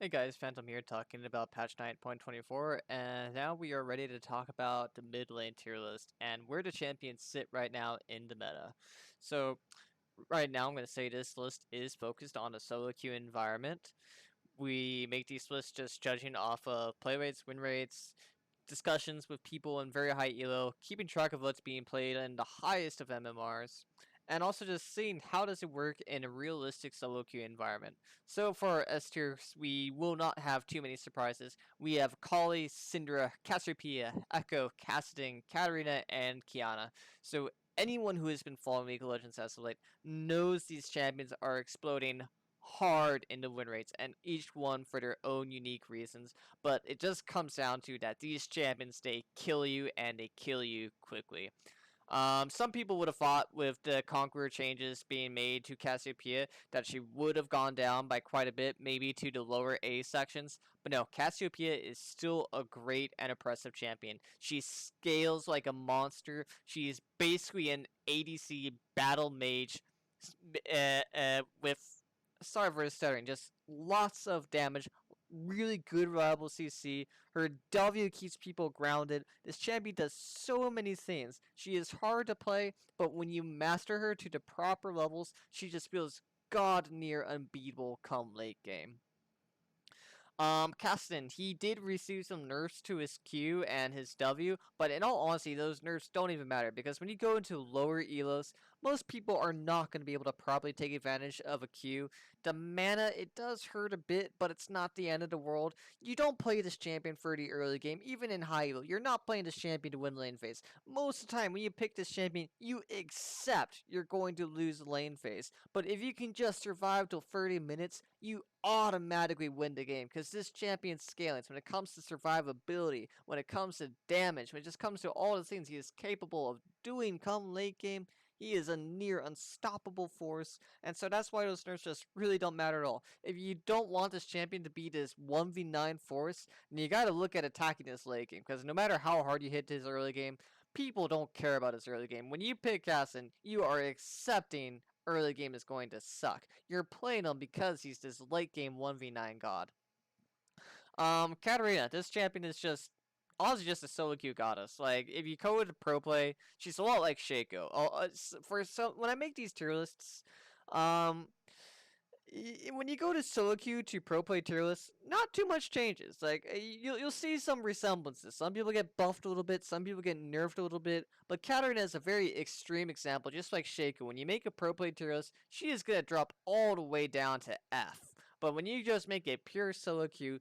Hey guys, Phantom here talking about patch 9.24, and now we are ready to talk about the mid lane tier list and where the champions sit right now in the meta. So, right now I'm going to say this list is focused on a solo queue environment. We make these lists just judging off of play rates, win rates, discussions with people in very high elo, keeping track of what's being played in the highest of MMRs, and also just seeing how does it work in a realistic solo queue environment. So for our S tiers, we will not have too many surprises. We have Kali, Syndra, Cassiopeia, Echo, Kassadin, Katarina, and Kiana. So anyone who has been following League of Legends as of late knows these champions are exploding hard in the win rates, and each one for their own unique reasons. But it just comes down to that these champions, they kill you and they kill you quickly. Some people would have thought with the Conqueror changes being made to Cassiopeia that she would have gone down by quite a bit, maybe to the lower A sections. But no, Cassiopeia is still a great and impressive champion. She scales like a monster. She's basically an ADC battle mage with, sorry for stuttering, just lots of damage, really good reliable CC. Her W keeps people grounded. This champion does so many things. She is hard to play, but when you master her to the proper levels, she just feels god near unbeatable come late game. Kassadin, he did receive some nerfs to his Q and his W, but in all honesty, those nerfs don't even matter because when you go into lower elos, most people are not going to be able to properly take advantage of a Q. The mana, it does hurt a bit, but it's not the end of the world. You don't play this champion for the early game, even in high elo. You're not playing this champion to win lane phase. Most of the time, when you pick this champion, you accept you're going to lose lane phase. But if you can just survive till 30 minutes, you automatically win the game because this champion's scaling. So when it comes to survivability, when it comes to damage, when it just comes to all the things he is capable of doing come late game, he is a near unstoppable force. And so that's why those nerfs just really don't matter at all. If you don't want this champion to be this 1v9 force, then you gotta look at attacking this late game because no matter how hard you hit his early game, people don't care about his early game. When you pick Kassadin, you are accepting early game is going to suck. You're playing him because he's this late game 1v9 god. Katarina, this champion is just honestly just a solo queue goddess. Like if you go to pro play, she's a lot like Shaco. When I make these tier lists, um, when you go to solo queue to pro play tier lists, not too much changes. Like you'll see some resemblances. Some people get buffed a little bit, some people get nerfed a little bit. But Katarina is a very extreme example, just like Shaco. When you make a pro play tier list, she is gonna drop all the way down to F. But when you just make a pure solo queue,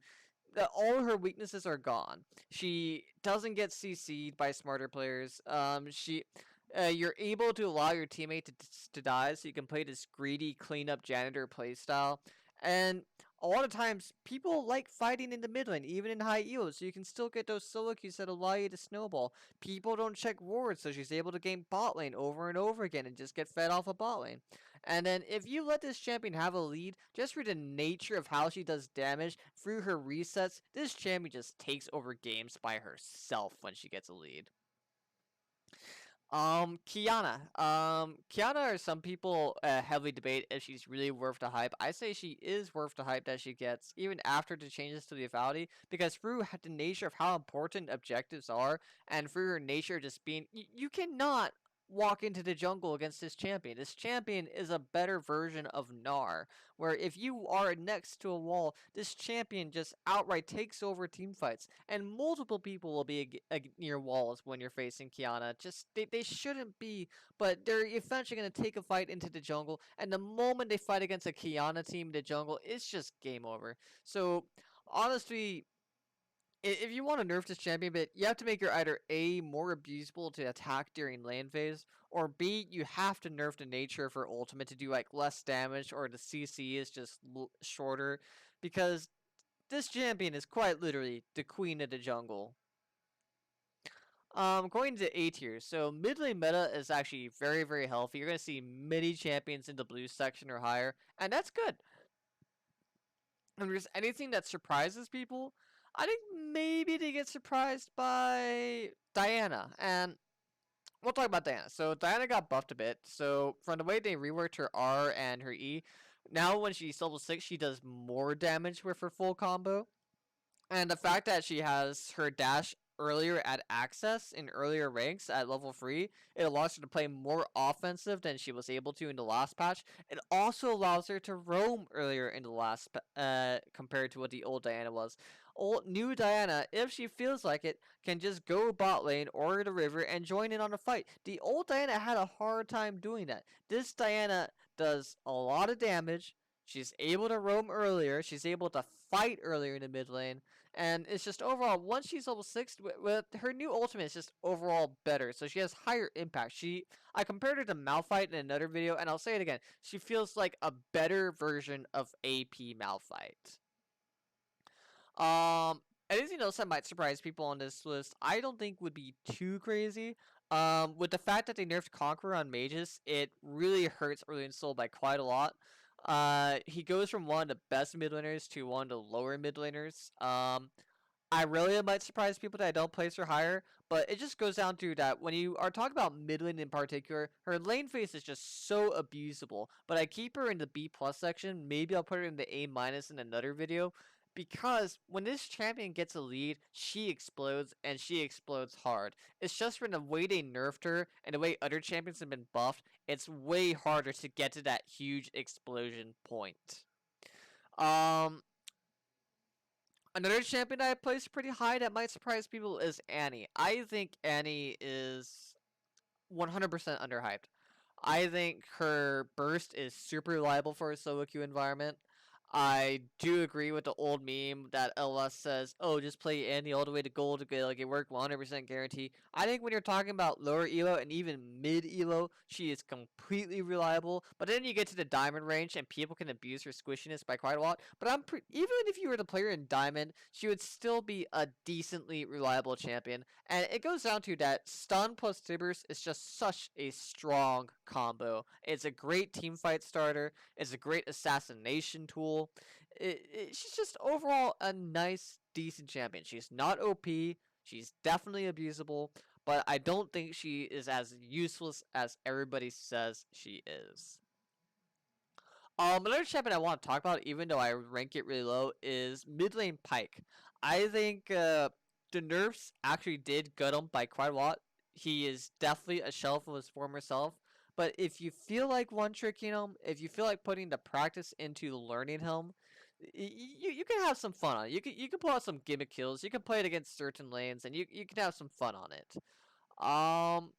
all her weaknesses are gone. She doesn't get CC'd by smarter players. You're able to allow your teammate to die, so you can play this greedy cleanup janitor playstyle. And a lot of times, people like fighting in the mid lane, even in high elo, so you can still get those solo queues that allow you to snowball. People don't check wards, so she's able to game bot lane over and over again and just get fed off a bot lane. And then if you let this champion have a lead, just through the nature of how she does damage, through her resets, this champion just takes over games by herself when she gets a lead. Kiana. Kiana, or some people heavily debate if she's really worth the hype. I say she is worth the hype that she gets, even after the changes to the lethality, because through the nature of how important objectives are, and through her nature just being, you cannot walk into the jungle against this champion. This champion is a better version of Gnar, where if you are next to a wall, this champion just outright takes over team fights, and multiple people will be near walls when you're facing Kiana. Just they shouldn't be, but they're eventually going to take a fight into the jungle, and the moment they fight against a Kiana team in the jungle, it's just game over. So honestly, if you want to nerf this champion bit, you have to make her either A, more abusable to attack during lane phase, or B, you have to nerf the nature of her ultimate to do like less damage, or the CC is just shorter, because this champion is quite literally the queen of the jungle. Going to A tier, so mid lane meta is actually very, very healthy. You're going to see many champions in the blue section or higher, and that's good. If there's anything that surprises people, I think maybe they get surprised by Diana. And we'll talk about Diana. So Diana got buffed a bit. So from the way they reworked her R and her E, Now when she's level 6, she does more damage with her full combo. And the fact that she has her dash earlier at access in earlier ranks at level 3, it allows her to play more offensive than she was able to in the last patch. It also allows her to roam earlier in the last compared to what the old Diana was. New Diana, if she feels like it, can just go bot lane or the river and join in on the fight. The old Diana had a hard time doing that. This Diana does a lot of damage. She's able to roam earlier. She's able to fight earlier in the mid lane. And it's just overall, once she's level 6, with her new ultimate, it's just overall better. So she has higher impact. I compared her to Malphite in another video, and I'll say it again. She feels like a better version of AP Malphite. Anything else that might surprise people on this list, I don't think would be too crazy. With the fact that they nerfed Conqueror on mages, it really hurts Aurelion Sol by quite a lot. He goes from one of the best mid laners to one of the lower mid laners. Irelia might surprise people that I don't place her higher, but it just goes down to that when you are talking about mid lane in particular, her lane phase is just so abusable. But I keep her in the B plus section. Maybe I'll put her in the A minus in another video. Because when this champion gets a lead, she explodes, and she explodes hard. It's just from the way they nerfed her and the way other champions have been buffed, it's way harder to get to that huge explosion point. Another champion I placed pretty high that might surprise people is Annie. I think Annie is 100% underhyped. I think her burst is super reliable for a solo queue environment. I do agree with the old meme that LS says, "Oh, just play Annie all the way to gold to get like it worked 100% guarantee." I think when you're talking about lower elo and even mid elo, she is completely reliable. But then you get to the diamond range and people can abuse her squishiness by quite a lot. But even if you were to play her in diamond, she would still be a decently reliable champion. And it goes down to that stun plus Tibbers is just such a strong combo. It's a great team fight starter. It's a great assassination tool. She's just overall a nice, decent champion. She's not OP. She's definitely abusable, but I don't think she is as useless as everybody says she is. Another champion I want to talk about, even though I rank it really low, is mid lane Pyke. I think the nerfs actually did gut him by quite a lot. He is definitely a shelf of his former self. But if you feel like one tricking him, if you feel like putting the practice into learning him, you can have some fun on it. You can pull out some gimmick kills. You can play it against certain lanes, and you can have some fun on it. Um,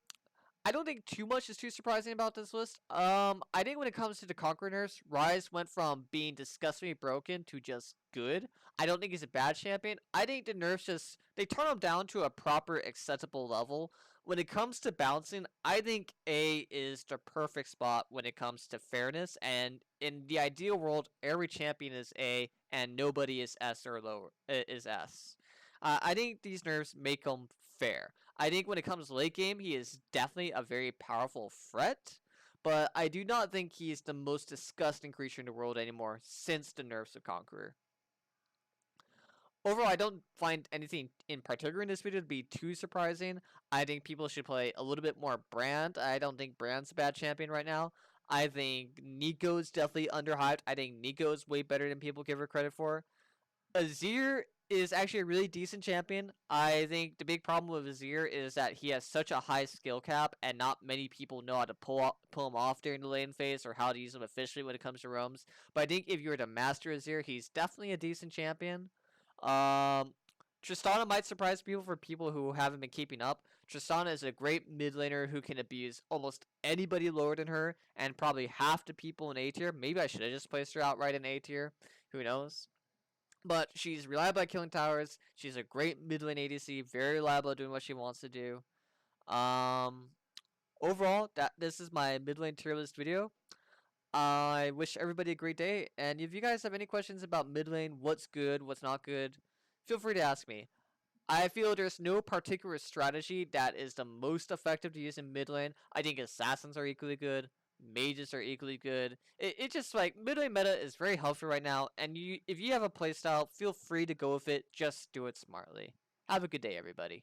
I don't think too much is too surprising about this list. I think when it comes to the Conqueror nerfs, Ryze went from being disgustingly broken to just good. I don't think he's a bad champion. I think the nerfs they turn him down to a proper acceptable level. When it comes to bouncing, I think A is the perfect spot when it comes to fairness. And in the ideal world, every champion is A and nobody is S or lower is S. I think these nerfs make him fair. I think when it comes to late game, he is definitely a very powerful threat, but I do not think he is the most disgusting creature in the world anymore since the nerfs of Conqueror. Overall, I don't find anything in particular in this video to be too surprising. I think people should play a little bit more Brand. I don't think Brand's a bad champion right now. I think Neeko is definitely underhyped. I think Neeko is way better than people give her credit for. Azir is actually a really decent champion. I think the big problem with Azir is that he has such a high skill cap, and not many people know how to pull him off during the lane phase or how to use him efficiently when it comes to roams. But I think if you were to master Azir, he's definitely a decent champion. Tristana might surprise people for people who haven't been keeping up. Tristana is a great mid laner who can abuse almost anybody lower than her, and probably half the people in A tier. Maybe I should have just placed her outright in A tier. Who knows? But she's reliable at killing towers. She's a great mid lane ADC, very reliable at doing what she wants to do. Um, Overall, this is my mid lane tier list video. I wish everybody a great day, and if you guys have any questions about mid lane, what's good, what's not good, feel free to ask me. I feel there's no particular strategy that is the most effective to use in mid lane. I think assassins are equally good. Mages are equally good. It's just like mid lane meta is very healthy right now, and if you have a playstyle, feel free to go with it. Just do it smartly. Have a good day, everybody.